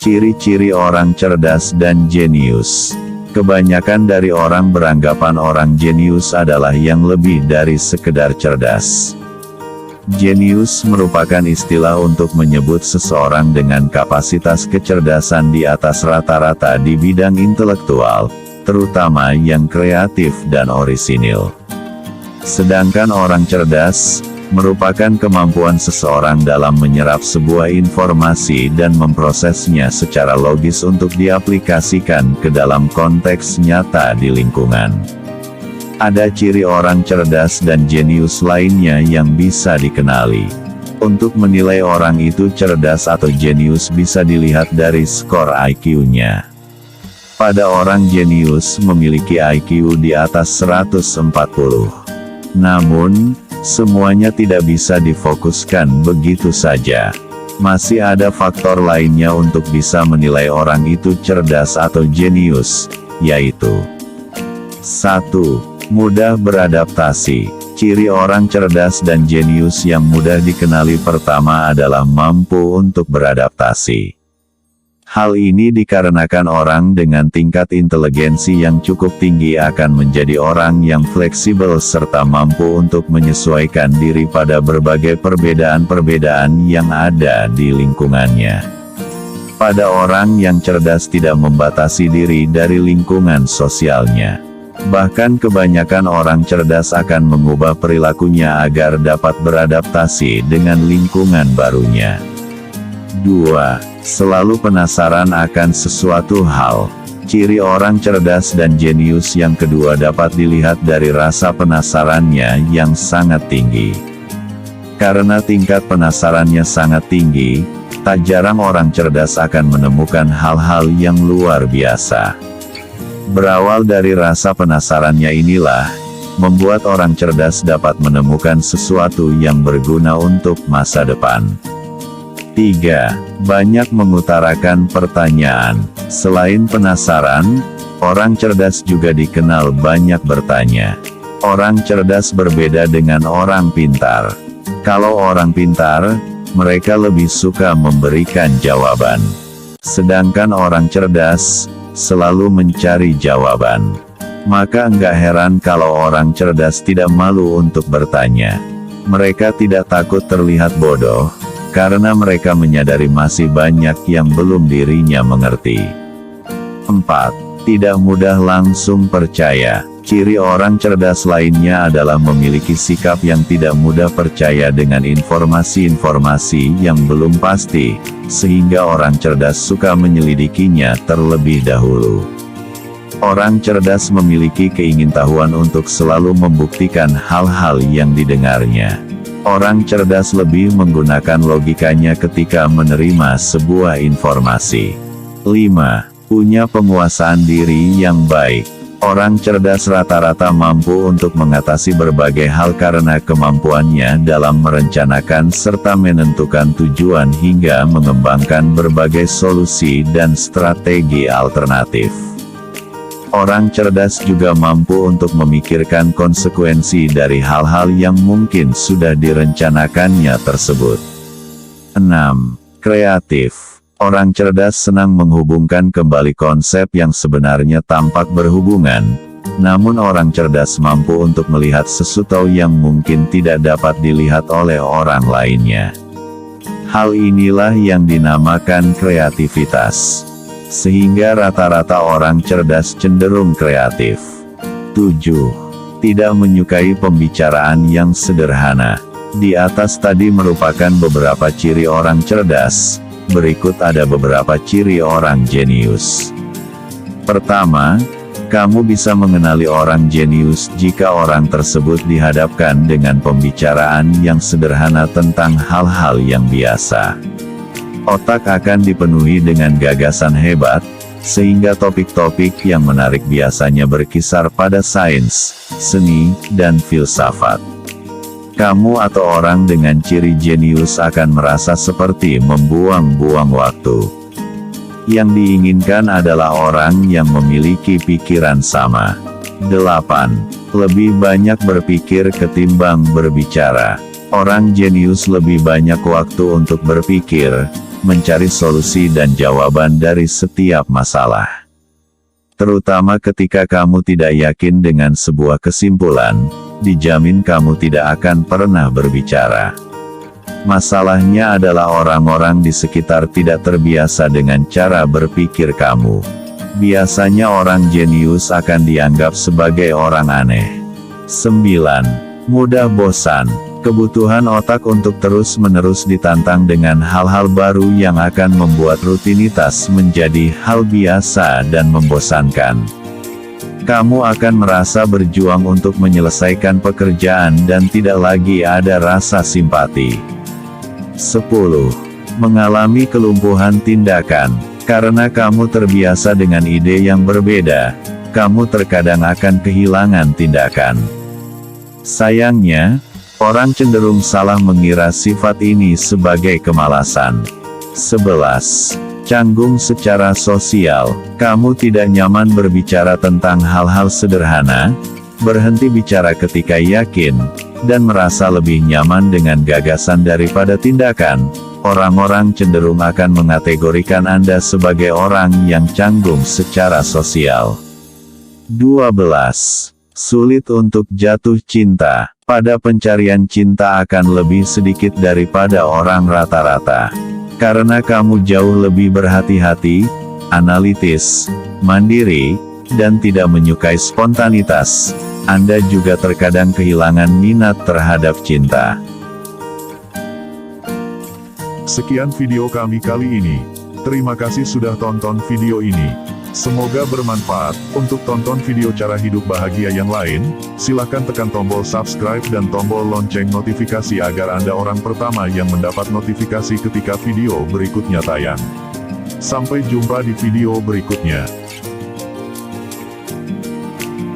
Ciri-ciri orang cerdas dan jenius. Kebanyakan dari orang beranggapan orang jenius adalah yang lebih dari sekedar cerdas. Jenius merupakan istilah untuk menyebut seseorang dengan kapasitas kecerdasan di atas rata-rata di bidang intelektual, terutama yang kreatif dan orisinil. Sedangkan orang cerdas merupakan kemampuan seseorang dalam menyerap sebuah informasi dan memprosesnya secara logis untuk diaplikasikan ke dalam konteks nyata di lingkungan. Ada ciri orang cerdas dan jenius lainnya yang bisa dikenali. Untuk menilai orang itu cerdas atau jenius bisa dilihat dari skor IQ-nya. Pada orang jenius memiliki IQ di atas 140. Namun, semuanya tidak bisa difokuskan begitu saja. Masih ada faktor lainnya untuk bisa menilai orang itu cerdas atau jenius, yaitu 1. Mudah beradaptasi. Ciri orang cerdas dan jenius yang mudah dikenali pertama adalah mampu untuk beradaptasi. Hal ini dikarenakan orang dengan tingkat inteligensi yang cukup tinggi akan menjadi orang yang fleksibel serta mampu untuk menyesuaikan diri pada berbagai perbedaan-perbedaan yang ada di lingkungannya. Pada orang yang cerdas tidak membatasi diri dari lingkungan sosialnya. Bahkan kebanyakan orang cerdas akan mengubah perilakunya agar dapat beradaptasi dengan lingkungan barunya. 2. Selalu penasaran akan sesuatu hal. Ciri orang cerdas dan jenius yang kedua dapat dilihat dari rasa penasarannya yang sangat tinggi. Karena tingkat penasarannya sangat tinggi, tak jarang orang cerdas akan menemukan hal-hal yang luar biasa. Berawal dari rasa penasarannya inilah, membuat orang cerdas dapat menemukan sesuatu yang berguna untuk masa depan. 3. Banyak mengutarakan pertanyaan. Selain penasaran, orang cerdas juga dikenal banyak bertanya. Orang cerdas berbeda dengan orang pintar. Kalau orang pintar, mereka lebih suka memberikan jawaban. Sedangkan orang cerdas, selalu mencari jawaban. Maka enggak heran kalau orang cerdas tidak malu untuk bertanya. Mereka tidak takut terlihat bodoh, karena mereka menyadari masih banyak yang belum dirinya mengerti. 4. Tidak mudah langsung percaya. Ciri orang cerdas lainnya adalah memiliki sikap yang tidak mudah percaya dengan informasi-informasi yang belum pasti, sehingga orang cerdas suka menyelidikinya terlebih dahulu. Orang cerdas memiliki keingintahuan untuk selalu membuktikan hal-hal yang didengarnya. Orang cerdas lebih menggunakan logikanya ketika menerima sebuah informasi. 5. Punya penguasaan diri yang baik. Orang cerdas rata-rata mampu untuk mengatasi berbagai hal karena kemampuannya dalam merencanakan serta menentukan tujuan hingga mengembangkan berbagai solusi dan strategi alternatif. Orang cerdas juga mampu untuk memikirkan konsekuensi dari hal-hal yang mungkin sudah direncanakannya tersebut. 6. Kreatif. Orang cerdas senang menghubungkan kembali konsep yang sebenarnya tampak berhubungan, namun orang cerdas mampu untuk melihat sesuatu yang mungkin tidak dapat dilihat oleh orang lainnya. Hal inilah yang dinamakan kreativitas. Sehingga rata-rata orang cerdas cenderung kreatif. 7. Tidak menyukai pembicaraan yang sederhana. Di atas tadi merupakan beberapa ciri orang cerdas, berikut ada beberapa ciri orang jenius. Pertama, kamu bisa mengenali orang jenius jika orang tersebut dihadapkan dengan pembicaraan yang sederhana tentang hal-hal yang biasa. Otak akan dipenuhi dengan gagasan hebat, sehingga topik-topik yang menarik biasanya berkisar pada sains, seni, dan filsafat. Kamu atau orang dengan ciri jenius akan merasa seperti membuang-buang waktu. Yang diinginkan adalah orang yang memiliki pikiran sama. 8. Lebih banyak berpikir ketimbang berbicara. Orang jenius lebih banyak waktu untuk berpikir, mencari solusi dan jawaban dari setiap masalah. Terutama ketika kamu tidak yakin dengan sebuah kesimpulan, dijamin kamu tidak akan pernah berbicara. Masalahnya adalah orang-orang di sekitar tidak terbiasa dengan cara berpikir kamu. Biasanya orang jenius akan dianggap sebagai orang aneh. 9. Mudah bosan. Kebutuhan otak untuk terus-menerus ditantang dengan hal-hal baru yang akan membuat rutinitas menjadi hal biasa dan membosankan. Kamu akan merasa berjuang untuk menyelesaikan pekerjaan dan tidak lagi ada rasa simpati. 10. Mengalami kelumpuhan tindakan. Karena kamu terbiasa dengan ide yang berbeda, kamu terkadang akan kehilangan tindakan. Sayangnya, orang cenderung salah mengira sifat ini sebagai kemalasan. 11. Canggung secara sosial. Kamu tidak nyaman berbicara tentang hal-hal sederhana, berhenti bicara ketika yakin, dan merasa lebih nyaman dengan gagasan daripada tindakan. Orang-orang cenderung akan mengategorikan Anda sebagai orang yang canggung secara sosial. 12. Sulit untuk jatuh cinta. Pada pencarian cinta akan lebih sedikit daripada orang rata-rata. Karena kamu jauh lebih berhati-hati, analitis, mandiri, dan tidak menyukai spontanitas, Anda juga terkadang kehilangan minat terhadap cinta. Sekian video kami kali ini. Terima kasih sudah tonton video ini. Semoga bermanfaat. Untuk tonton video cara hidup bahagia yang lain, silahkan tekan tombol subscribe dan tombol lonceng notifikasi agar Anda orang pertama yang mendapat notifikasi ketika video berikutnya tayang. Sampai jumpa di video berikutnya.